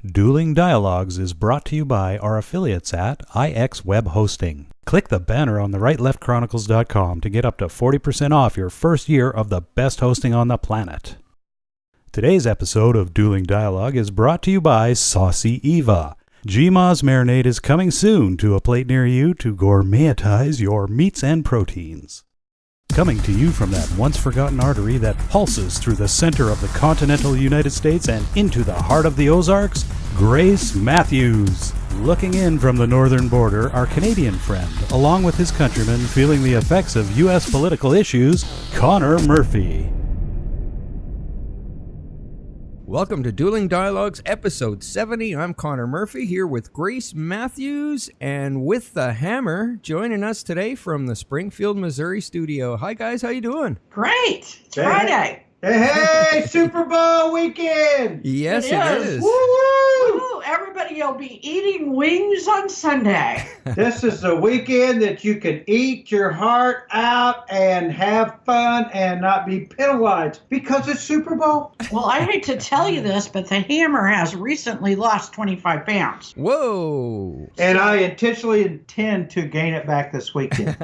Dueling Dialogues is brought to you by our affiliates at IX Web Hosting. Click the banner on the rightleftchronicles.com to get up to 40% off your first year of the best hosting on the planet. Today's episode of Dueling Dialogue is brought to you by Saucy Eva. GMA's marinade is coming soon to a plate near you to gourmetize your meats and proteins. Coming to you from that once-forgotten artery that pulses through the center of the continental United States and into the heart of the Ozarks, Grace Matthews. Looking in from the northern border, our Canadian friend, along with his countrymen feeling the effects of U.S. political issues, Connor Murphy. Welcome to Dueling Dialogues, episode 70. I'm Connor Murphy here with Grace Matthews and with the Hammer joining us today from the Springfield, Missouri studio. Hi guys, how you doing? Great. It's Friday. Hey, Super Bowl weekend! Yes, it is. Woo! Everybody will be eating wings on Sunday. This is the weekend that you can eat your heart out and have fun and not be penalized because it's Super Bowl. Well, I hate to tell you this, but the Hammer has recently lost 25 pounds. Whoa! And I intentionally intend to gain it back this weekend.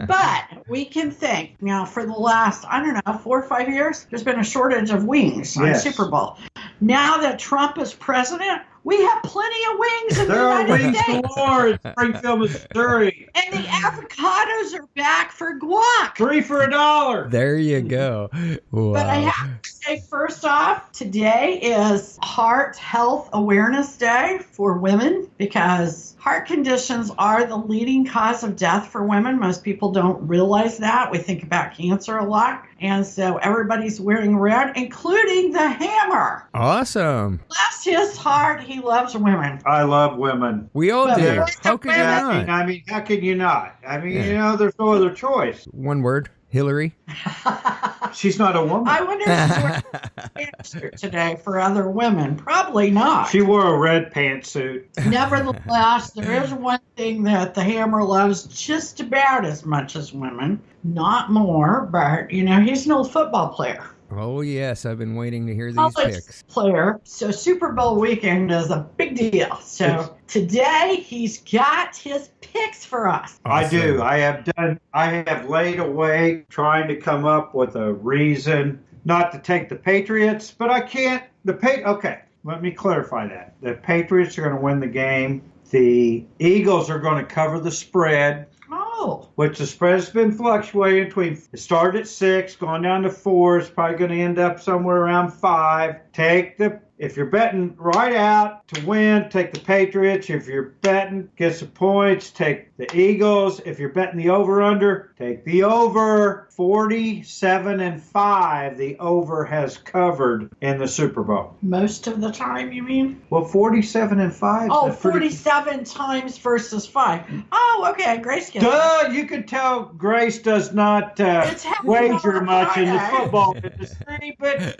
But we can thank, now for the last, 4 or 5 years, there's been a shortage of wings on Super Bowl. Now that Trump is president, we have plenty of wings in the United States. There are wings galore in Springfield, Missouri. And the avocados are back for guac. 3 for $1. There you go. Wow. But I have to say, first off, today is Heart Health Awareness Day for women because heart conditions are the leading cause of death for women. Most people don't realize that. We think about cancer a lot. And so everybody's wearing red, including the Hammer. Awesome. Bless his heart, he loves women. I love women. We all do. How could you not? I mean, how can you not? I mean, there's no other choice. One word, Hillary. She's not a woman. I wonder if she's wearing a pantsuit today for other women. Probably not. She wore a red pantsuit. Nevertheless, there is one thing that the Hammer loves just about as much as women. Not more, but, he's an old football player. Oh, yes. I've been waiting to hear these College picks. Player. So Super Bowl weekend is a big deal. So today he's got his picks for us. Awesome. I do. I have laid away trying to come up with a reason not to take the Patriots, but I can't. Okay, let me clarify that. The Patriots are going to win the game. The Eagles are going to cover the spread. Oh. Which the spread has been fluctuating between, it started at 6, going down to 4, it's probably going to end up somewhere around 5. If you're betting right out to win, take the Patriots. If you're betting, get some points, take the Eagles. If you're betting the over-under, take the over. 47-5, the over has covered in the Super Bowl. Most of the time, you mean? Well, 47-5. Oh, 47 times versus 5. Oh, okay, Grace gets it. You can tell Grace does not wager much in the football industry, but...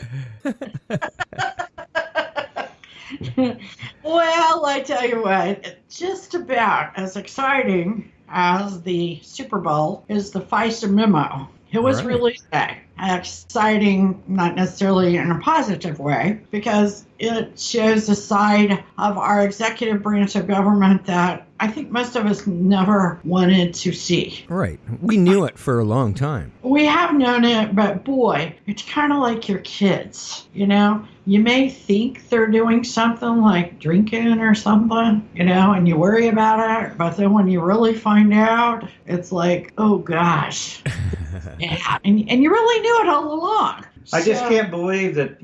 Well, I tell you what, just about as exciting as the Super Bowl is the FISA Memo. It was released today. Exciting, not necessarily in a positive way, because it shows a side of our executive branch of government that I think most of us never wanted to see. Right. We knew it for a long time. We have known it, but boy, it's kind of like your kids, You may think they're doing something like drinking or something, and you worry about it, but then when you really find out, it's like, oh gosh. Yeah, and you really knew it all along. I just can't believe that,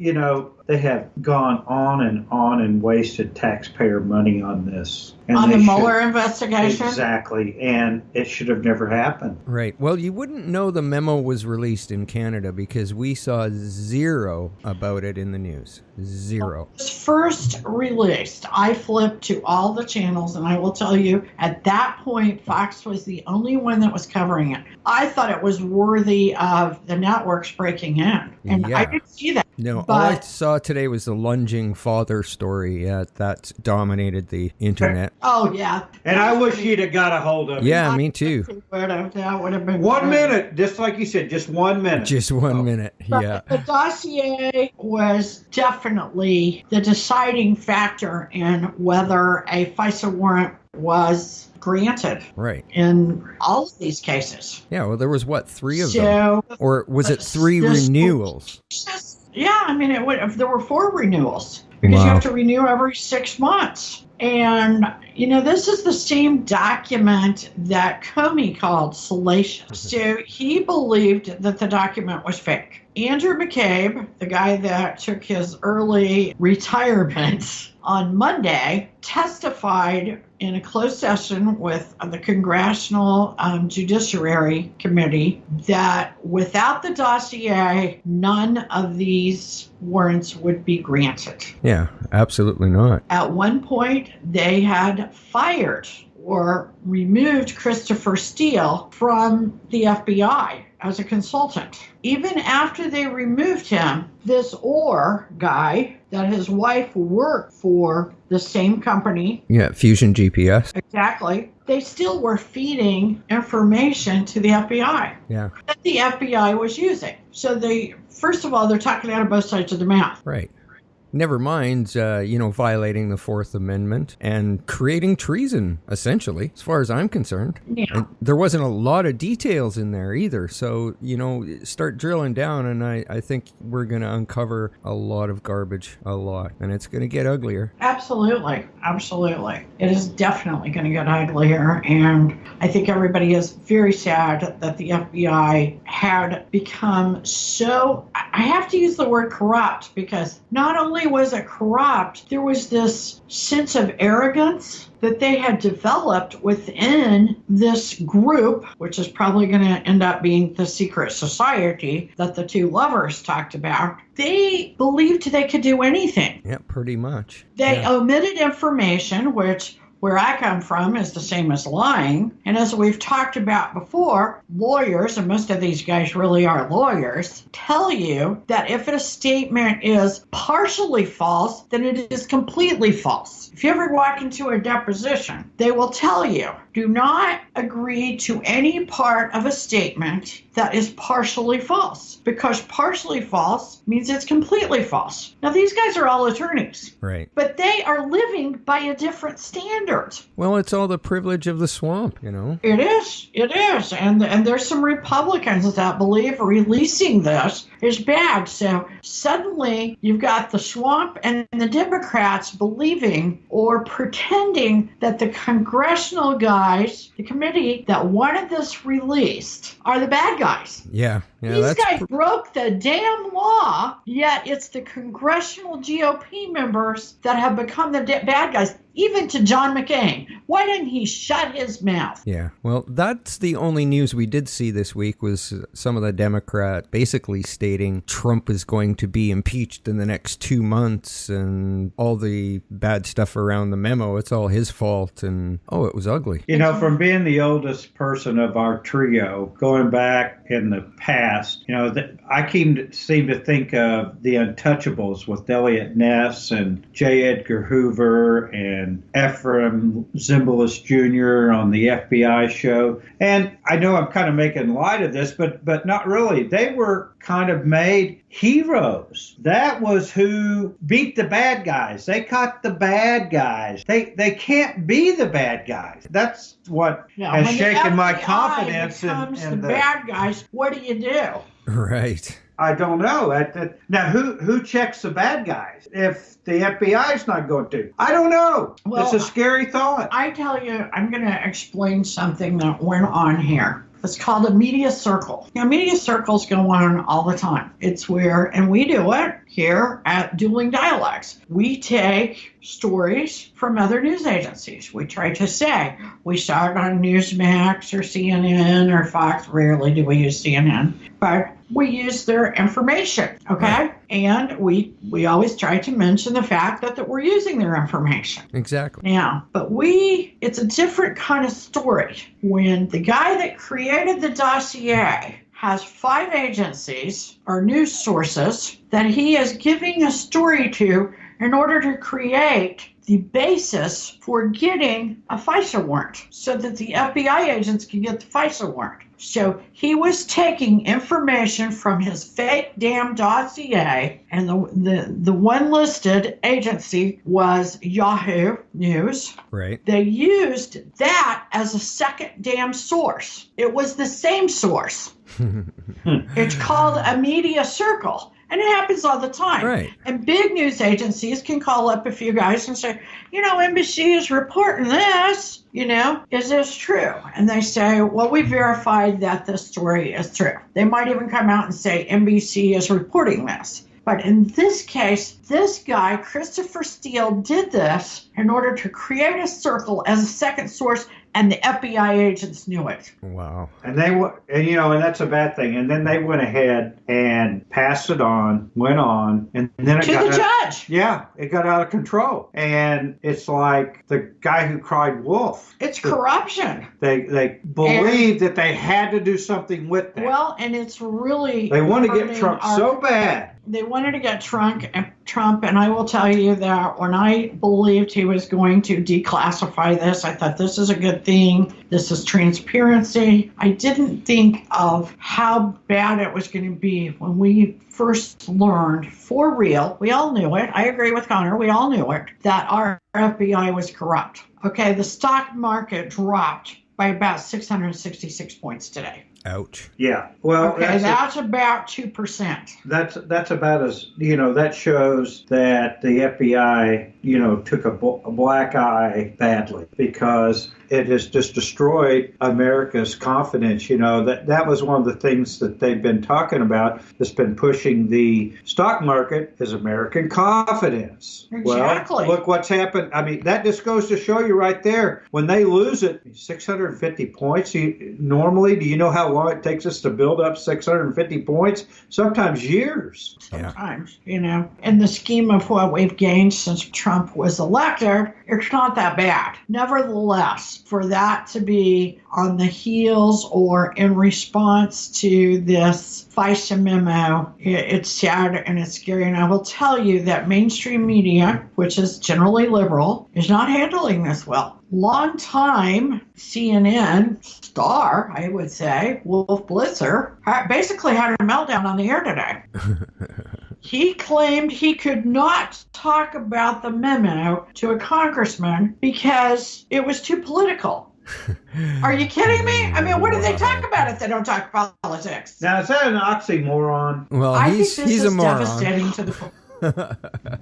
they have gone on and wasted taxpayer money on this. And on the Mueller investigation? Exactly, and it should have never happened. Right. Well, you wouldn't know the memo was released in Canada because we saw zero about it in the news. Zero. When it was first released, I flipped to all the channels, and I will tell you, at that point, Fox was the only one that was covering it. I thought it was worthy of the networks breaking in, and I didn't see that. No, all I But saw today was the lunging father story. Yeah, that dominated the internet. oh yeah, And I wish you'd have got a hold of it. Yeah, me too. That would have been 1 great. minute, just like you said, just 1 minute. Just 1 minute. Yeah. The dossier was definitely the deciding factor in whether a FISA warrant was granted Right. in all of these cases. Yeah, well, there was, what, 3 of them? So, Or was it 3 this- renewals? yeah, I mean, there were 4 renewals because you Wow. have to renew every 6 months. And, this is the same document that Comey called salacious. So he believed that the document was fake. Andrew McCabe, the guy that took his early retirement on Monday, testified in a closed session with the Congressional Judiciary Committee that without the dossier, none of these warrants would be granted. Yeah, absolutely not. At one point, they had fired or removed Christopher Steele from the FBI as a consultant. Even after they removed him, this Orr guy that his wife worked for the same company, Yeah, Fusion GPS. exactly, they still were feeding information to the FBI Yeah, that the FBI was using. So first of all, they're talking out of both sides of the mouth. right. Never mind, violating the 4th Amendment and creating treason, essentially, as far as I'm concerned. Yeah. And there wasn't a lot of details in there either. So, start drilling down, and I think we're going to uncover a lot of garbage, a lot. And it's going to get uglier. Absolutely. Absolutely. It is definitely going to get uglier. And I think everybody is very sad that the FBI had become so, I have to use the word corrupt, because not only was it corrupt, there was this sense of arrogance that they had developed within this group, which is probably going to end up being the secret society that the 2 lovers talked about. They believed they could do anything. Yeah, pretty much. They Yeah. omitted information, which where I come from is the same as lying. And as we've talked about before, lawyers, and most of these guys really are lawyers, tell you that if a statement is partially false, then it is completely false. If you ever walk into a deposition, they will tell you, do not agree to any part of a statement that is partially false, because partially false means it's completely false. Now, these guys are all attorneys, Right. but they are living by a different standard. Well, it's all the privilege of the swamp, It is. And there's some Republicans that believe releasing this is bad. So suddenly you've got the swamp and the Democrats believing or pretending that the congressional guys, the committee that wanted this released, are the bad guys. Yeah. Yeah, These that's guys broke the damn law, yet it's the congressional GOP members that have become the bad guys, even to John McCain. Why didn't he shut his mouth? Yeah, well, that's the only news we did see this week was some of the Democrat basically stating Trump is going to be impeached in the next 2 months and all the bad stuff around the memo. It's all his fault, and it was ugly. From being the oldest person of our trio, going back in the past, I seem to think of the Untouchables with Elliot Ness and J. Edgar Hoover and Ephraim Zimbalist Jr. on the FBI show. And I know I'm kind of making light of this, but not really. They were kind of made heroes. That was who beat the bad guys. They caught the bad guys. They can't be the bad guys. That's what has shaken my confidence in the bad guys. What do you do? Right. I don't know. Now, who checks the bad guys if the FBI is not going to? I don't know. Well, it's a scary thought. I tell you, I'm going to explain something that went on here. It's called a media circle. Now, media circles go on all the time. It's where, and we do it here at Dueling Dialogues. We take stories from other news agencies. We try to say, we saw it on Newsmax or CNN or Fox. Rarely do we use CNN, but we use their information, okay? Right. And we always try to mention the fact that we're using their information. Exactly. Yeah, but it's a different kind of story when the guy that created the dossier has 5 agencies or news sources that he is giving a story to in order to create the basis for getting a FISA warrant so that the FBI agents can get the FISA warrant. So he was taking information from his fake damn dossier, and the one listed agency was Yahoo News. Right. They used that as a second damn source. It was the same source. It's called a media circle. And it happens all the time. Right. And big news agencies can call up a few guys and say, NBC is reporting this, is this true? And they say, well, we verified that this story is true. They might even come out and say, NBC is reporting this. But in this case, this guy, Christopher Steele, did this in order to create a circle as a second source, and the FBI agents knew it. Wow. And and that's a bad thing. And then they went ahead and passed it on, went on, and then to the judge. Yeah, it got out of control. And it's like the guy who cried wolf. It's corruption. They believed that they had to do something with that. Well, and it's really... They want to get Trump so bad. They wanted to get Trump, and I will tell you that when I believed he was going to declassify this, I thought this is a good thing. This is transparency. I didn't think of how bad it was going to be when we first learned for real. We all knew it. I agree with Connor. We all knew it, that our FBI was corrupt. Okay, the stock market dropped by about 666 points today. Ouch. Yeah. Well, okay, that's about 2%. That's about as, that shows that the FBI, took a black eye badly, because it has just destroyed America's confidence. That was one of the things that they've been talking about that's been pushing the stock market is American confidence. Exactly. Well, look what's happened. I mean, that just goes to show you right there. When they lose it, 650 points, normally, do you know how long it takes us to build up 650 points? Sometimes years. Sometimes, in the scheme of what we've gained since Trump was elected, it's not that bad. Nevertheless, for that to be on the heels or in response to this FISA memo, it's sad and it's scary. And I will tell you that mainstream media, which is generally liberal, is not handling this well. Longtime CNN star, I would say, Wolf Blitzer, basically had a meltdown on the air today. He claimed he could not talk about the memo to a congressman because it was too political. Are you kidding me? I mean, what do they talk about if they don't talk politics? Now, is that an oxymoron? Well, I think this he's is a moron. devastating to the...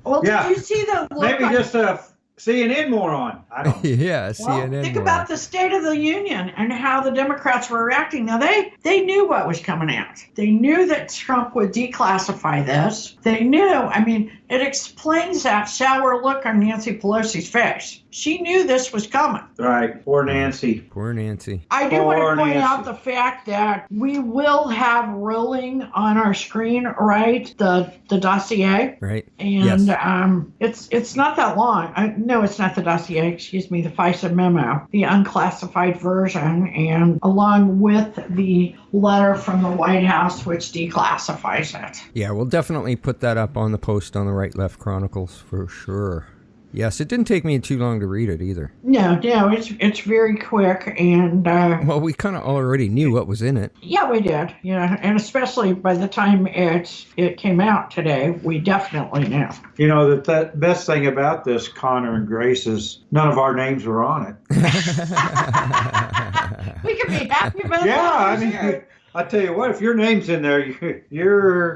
Well, yeah. Did you see the look Maybe on... just a CNN moron. I don't know. Yeah, Well, CNN. think moron. about the State of the Union and how the Democrats were reacting. Now, they knew what was coming out. They knew that Trump would declassify this. They knew. I mean, it explains that sour look on Nancy Pelosi's face. She knew this was coming. Right. Poor Nancy. Poor Nancy. I do want Poor to point Nancy. out the fact that we will have rolling on our screen, right, the dossier. Right. And Yes. it's not that long. No, it's not the dossier, excuse me, the FISA memo, the unclassified version, and along with the letter from the White House, which declassifies it. Yeah, we'll definitely put that up on the post on the Right Left Chronicles for sure. Yes, it didn't take me too long to read it either. No, it's very quick, and Well, we kind of already knew what was in it. yeah, we did. Yeah, and especially by the time it came out today, we definitely knew. The best thing about this, Connor and Grace, is none of our names were on it. We can be happy about Yeah, that. I mean, I tell you what, if your name's in there,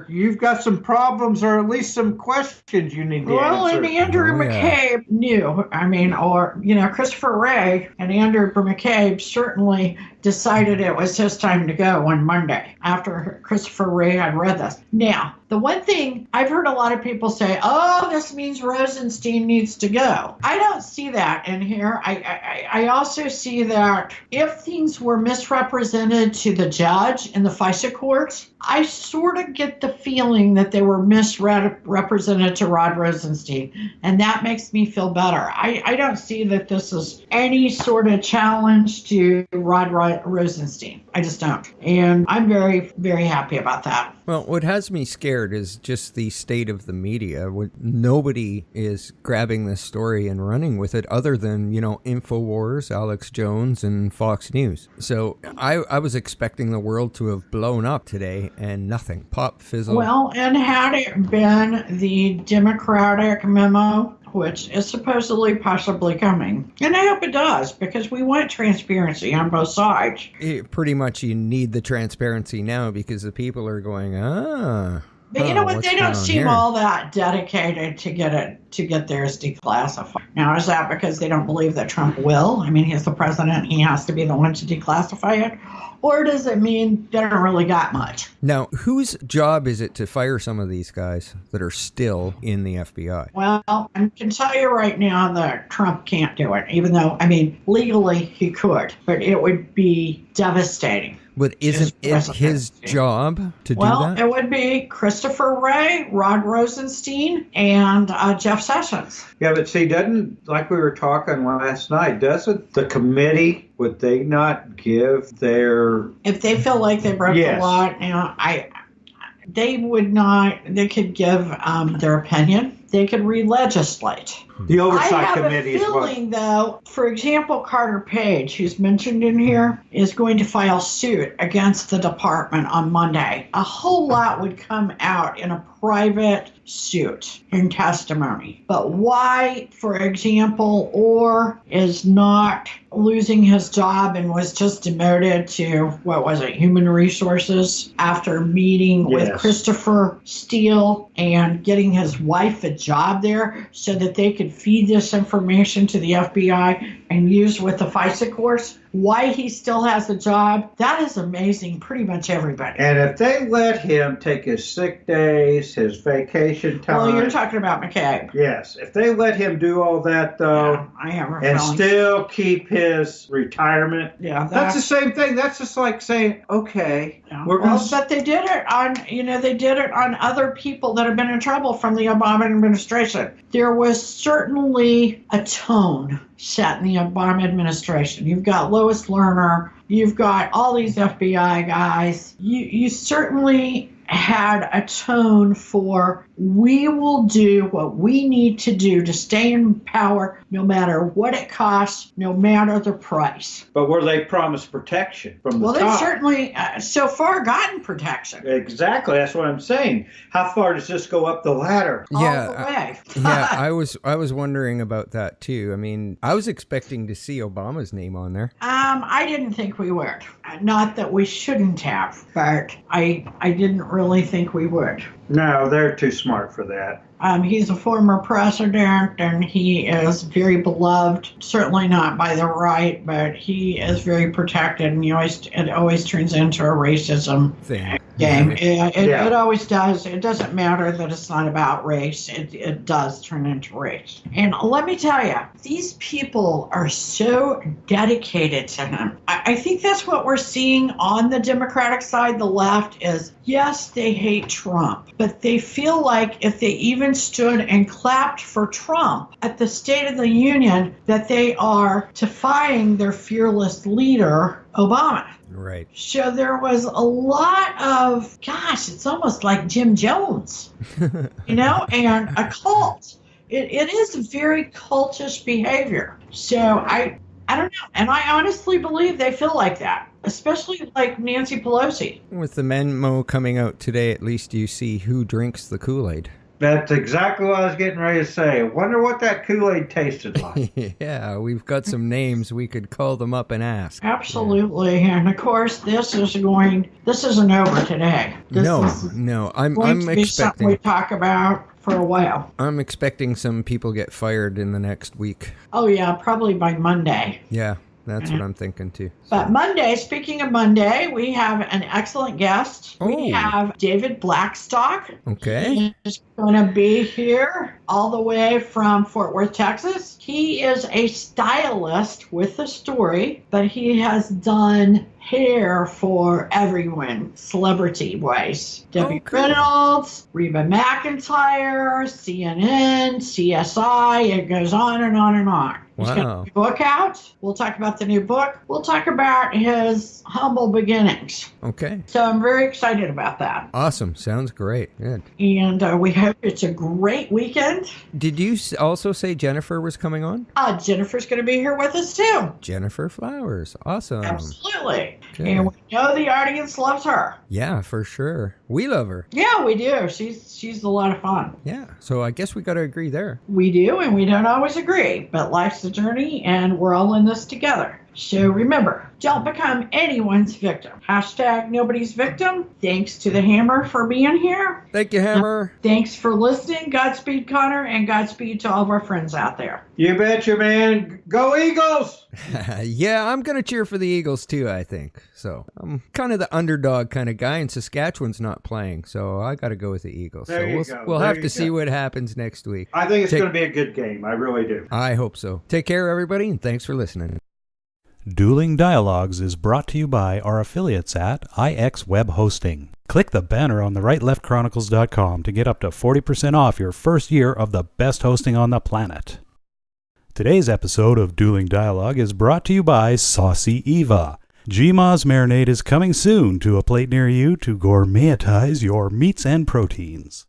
you've got some problems or at least some questions you need to Well, answer. and Andrew McCabe knew. I mean, or, Christopher Wray and Andrew McCabe certainly decided it was his time to go on Monday after Christopher Wray had read this. Now, the one thing I've heard a lot of people say, oh, this means Rosenstein needs to go. I don't see that in here. I also see that if things were misrepresented to the judge in the FISA courts, I sort of get the feeling that they were misrepresented to Rod Rosenstein, and that makes me feel better. I don't see that this is any sort of challenge to Rod Rosenstein. I just don't. And I'm very, very happy about that. Well, what has me scared is just the state of the media. Nobody is grabbing this story and running with it other than, InfoWars, Alex Jones, and Fox News. So I was expecting the world to have blown up today and nothing. Pop, fizzle. Well, and had it been the Democratic memo, which is supposedly possibly coming. And I hope it does, because we want transparency on both sides. Pretty much you need the transparency now because the people are going, But you know what? They don't seem here? all that dedicated to get theirs declassified. Now, is that because they don't believe that Trump will? I mean, he's the president. He has to be the one to declassify it. Or does it mean they don't really got much? Now, whose job is it to fire some of these guys that are still in the FBI? Well, I can tell you right now that Trump can't do it, even though, legally he could, but it would be devastating. But isn't it his job to do that? Well, it would be Christopher Wray, Rod Rosenstein, and Jeff Sessions. Yeah, but see, like we were talking last night, doesn't the committee, would they not give their... If they feel like they broke the law, they would not, they could give their opinion. They could re-legislate. The oversight committee is what... I have a feeling, though, for example, Carter Page, who's mentioned in here, is going to file suit against the department on Monday. A whole lot would come out in a private suit in testimony. But why, for example, Orr is not losing his job and was just demoted to, Human Resources after meeting with Christopher Steele and getting his wife a job there so that they could feed this information to the FBI and use with the FISA course. Why he still has a job, that is amazing, pretty much everybody. And if they let him take his sick days, his vacation time... Well, you're talking about McCabe. Yes. If they let him do all that, though, I have a and feeling. still keep his retirement, that's the same thing. That's just like saying, okay, we're going to... But they did it on other people that have been in trouble from the Obama administration. There was certainly a tone set in the Obama administration. You've got Lois Lerner, you've got all these FBI guys. You certainly had a tone for, we will do what we need to do to stay in power no matter what it costs, no matter the price. But where they promised protection from the top. Well, they've certainly so far gotten protection. Exactly. That's what I'm saying. How far does this go up the ladder? All the way. I was wondering about that too. I mean, I was expecting to see Obama's name on there. I didn't think we would. Not that we shouldn't have, but I didn't really think we would. No, they're too smart for that. He's a former president, and he is very beloved. Certainly not by the right, but he is very protected, and it always turns into a racism thing. Game. It always does. It doesn't matter that it's not about race. It does turn into race. And let me tell you, these people are so dedicated to him. I think that's what we're seeing on the Democratic side. The left is, yes, they hate Trump, but they feel like if they even stood and clapped for Trump at the State of the Union, that they are defying their fearless leader, Obama. Right. So there was a lot of, it's almost like Jim Jones, and a cult. It is very cultish behavior. So I don't know. And I honestly believe they feel like that, especially like Nancy Pelosi. With the memo coming out today, at least you see who drinks the Kool-Aid. That's exactly what I was getting ready to say. I wonder what that Kool-Aid tasted like. Yeah, we've got some names. We could call them up and ask. Absolutely. Yeah. And of course, this isn't over today. I'm expecting something we talk about for a while. I'm expecting some people get fired in the next week. Oh, yeah, probably by Monday. Yeah. That's what I'm thinking too. But Monday, speaking of Monday, we have an excellent guest. We have David Blackstock. Okay. He's going to be here all the way from Fort Worth, Texas. He is a stylist with a story, but he has done hair for everyone, celebrity-wise. Debbie Reynolds, Reba McEntire, CNN, CSI, it goes on and on and on. He's got a new book out. We'll talk about the new book. We'll talk about his humble beginnings. Okay. So I'm very excited about that. Awesome. Sounds great. Good. And we hope it's a great weekend. Did you also say Gennifer was coming on? Jennifer's going to be here with us too. Gennifer Flowers. Awesome. Absolutely. Okay. And we know the audience loves her. Yeah, for sure. We love her. Yeah, we do. She's a lot of fun. Yeah. So I guess we got to agree there. We do, and we don't always agree, but life's a journey, and we're all in this together. So remember, don't become anyone's victim. Hashtag nobody's victim. Thanks to the Hammer for being here. Thank you, Hammer. Thanks for listening. Godspeed, Connor, and Godspeed to all of our friends out there. You betcha, man. Go Eagles! Yeah, I'm going to cheer for the Eagles too, I think. So I'm kind of the underdog kind of guy, and Saskatchewan's not playing, so I got to go with the Eagles. There So we'll have to see what happens next week. I think it's going to be a good game. I really do. I hope so. Take care, everybody, and thanks for listening. Dueling Dialogues is brought to you by our affiliates at IX Web Hosting. Click the banner on the rightleftchronicles.com to get up to 40% off your first year of the best hosting on the planet. Today's episode of Dueling Dialogue is brought to you by Saucy Eva. GMA's marinade is coming soon to a plate near you to gourmetize your meats and proteins.